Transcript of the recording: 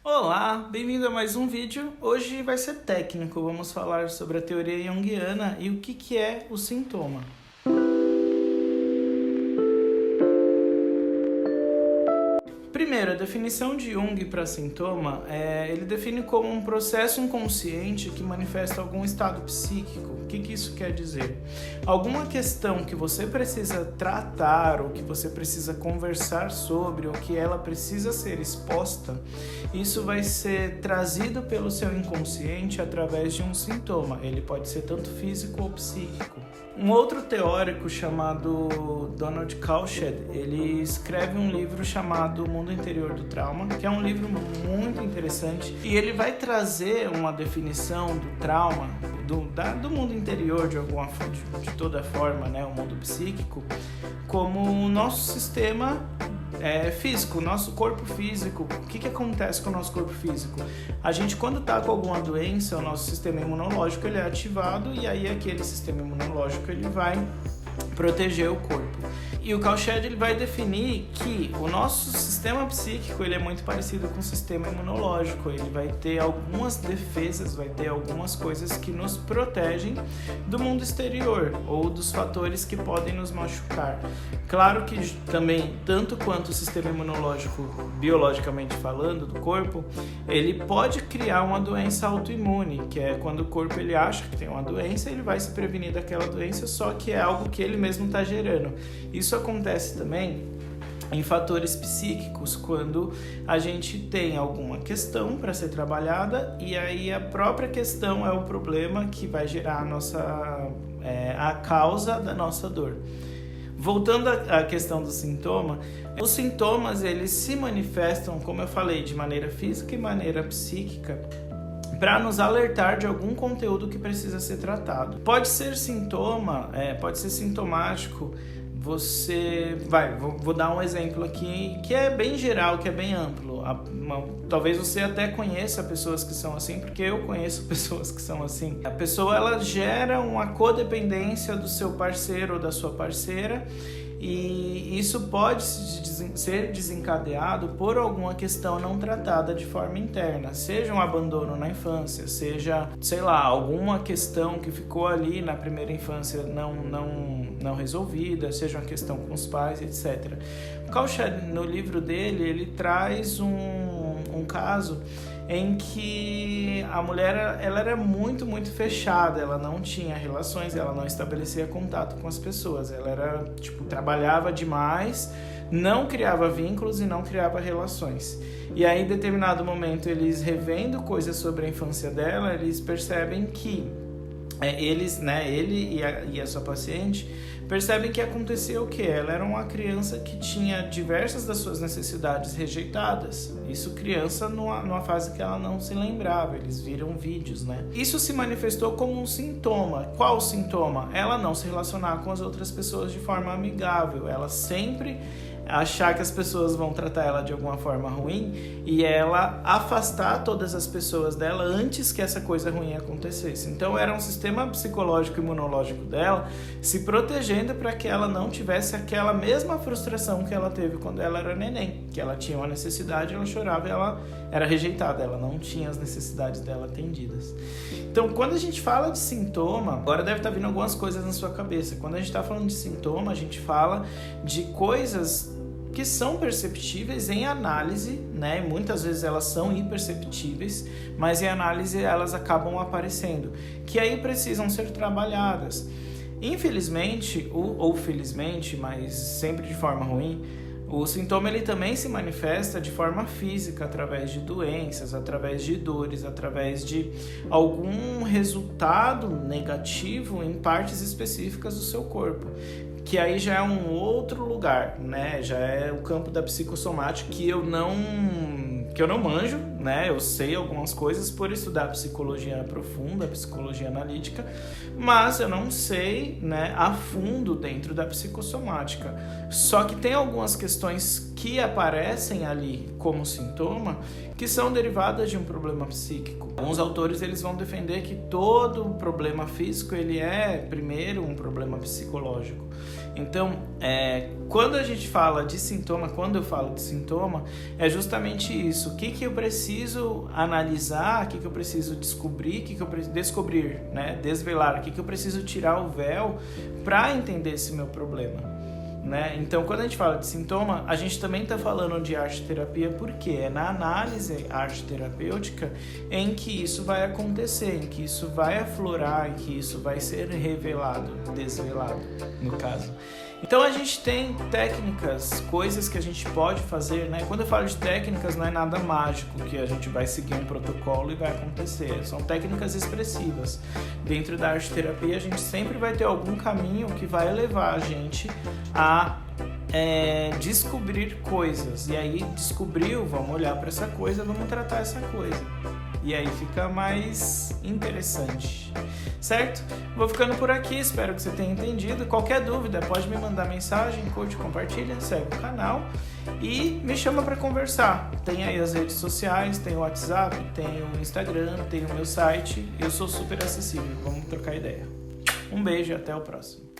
Olá, bem-vindo a mais um vídeo. Hoje vai ser técnico, vamos falar sobre a teoria junguiana e o que é o sintoma. Primeiro, a definição de Jung para sintoma, ele define como um processo inconsciente que manifesta algum estado psíquico. O que isso quer dizer? Alguma questão que você precisa tratar, ou que você precisa conversar sobre, ou que ela precisa ser exposta, isso vai ser trazido pelo seu inconsciente através de um sintoma. Ele pode ser tanto físico ou psíquico. Um outro teórico chamado Donald Cauched, ele escreve um livro chamado O Mundo Interior do Trauma, que é um livro muito interessante, e ele vai trazer uma definição do trauma, do mundo interior de toda forma, né, o mundo psíquico, como o nosso sistema físico, o nosso corpo físico. O que acontece com o nosso corpo físico? A gente, quando está com alguma doença, o nosso sistema imunológico ele é ativado e aí aquele sistema imunológico ele vai proteger o corpo. E o Cauched ele vai definir que o nosso sistema psíquico ele é muito parecido com o sistema imunológico. Ele vai ter algumas defesas, vai ter algumas coisas que nos protegem do mundo exterior ou dos fatores que podem nos machucar. Claro que também, tanto quanto o sistema imunológico, biologicamente falando, do corpo, ele pode criar uma doença autoimune, que é quando o corpo ele acha que tem uma doença, ele vai se prevenir daquela doença, só que é algo que ele mesmo está gerando. Isso acontece também em fatores psíquicos, quando a gente tem alguma questão para ser trabalhada e aí a própria questão é o problema que vai gerar a causa da nossa dor. Voltando à questão do sintoma, os sintomas eles se manifestam, como eu falei, de maneira física e maneira psíquica, para nos alertar de algum conteúdo que precisa ser tratado. Pode ser sintoma, pode ser sintomático. Vou dar um exemplo aqui que é bem geral, que é bem amplo. Talvez você até conheça pessoas que são assim, porque eu conheço pessoas que são assim. A pessoa ela gera uma codependência do seu parceiro ou da sua parceira, e isso pode ser desencadeado por alguma questão não tratada de forma interna, seja um abandono na infância, seja, sei lá, alguma questão que ficou ali na primeira infância não resolvida, seja uma questão com os pais, etc. O Cauched, no livro dele, ele traz um caso em que a mulher ela era muito fechada, ela não tinha relações, ela não estabelecia contato com as pessoas, ela era, trabalhava demais, não criava vínculos e não criava relações. E aí, em determinado momento, eles revendo coisas sobre a infância dela, eles percebem que ele e a sua paciente percebem que acontecia o quê? Ela era uma criança que tinha diversas das suas necessidades rejeitadas. Isso criança numa fase que ela não se lembrava, eles viram vídeos, né? Isso se manifestou como um sintoma. Qual sintoma? Ela não se relacionar com as outras pessoas de forma amigável, ela sempre achar que as pessoas vão tratar ela de alguma forma ruim e ela afastar todas as pessoas dela antes que essa coisa ruim acontecesse. Então era um sistema psicológico e imunológico dela se protegendo para que ela não tivesse aquela mesma frustração que ela teve quando ela era neném, que ela tinha uma necessidade, ela chorava e ela era rejeitada, ela não tinha as necessidades dela atendidas. Então quando a gente fala de sintoma, agora deve estar vindo algumas coisas na sua cabeça. Quando a gente está falando de sintoma, a gente fala de coisas que são perceptíveis em análise, né? Muitas vezes elas são imperceptíveis, mas em análise elas acabam aparecendo, que aí precisam ser trabalhadas. Infelizmente, ou felizmente, mas sempre de forma ruim, o sintoma ele também se manifesta de forma física, através de doenças, através de dores, através de algum resultado negativo em partes específicas do seu corpo, que aí já é um outro lugar, né? Já é o campo da psicossomática que eu não manjo, né? Eu sei algumas coisas por estudar psicologia profunda, psicologia analítica, mas eu não sei, né, a fundo dentro da psicossomática. Só que tem algumas questões que aparecem ali como sintoma que são derivadas de um problema psíquico. Alguns autores eles vão defender que todo problema físico ele é primeiro um problema psicológico. Então, quando a gente fala de sintoma, quando eu falo de sintoma, é justamente isso. O que eu preciso analisar, o que eu preciso descobrir, o que eu preciso descobrir, né? Desvelar, o que eu preciso tirar o véu para entender esse meu problema. Né? Então, quando a gente fala de sintoma, a gente também está falando de arte-terapia porque é na análise arte-terapêutica em que isso vai acontecer, em que isso vai aflorar, em que isso vai ser revelado, desvelado, no caso. Então, a gente tem técnicas, coisas que a gente pode fazer, né? Quando eu falo de técnicas, não é nada mágico, que a gente vai seguir um protocolo e vai acontecer. São técnicas expressivas. Dentro da arte-terapia, a gente sempre vai ter algum caminho que vai levar a gente a descobrir coisas. E aí, descobriu, vamos olhar para essa coisa, vamos tratar essa coisa. E aí fica mais interessante, certo? Vou ficando por aqui, espero que você tenha entendido. Qualquer dúvida, pode me mandar mensagem, curte, compartilha, segue o canal e me chama para conversar. Tem aí as redes sociais, tem o WhatsApp, tem o Instagram, tem o meu site. Eu sou super acessível, vamos trocar ideia. Um beijo e até o próximo.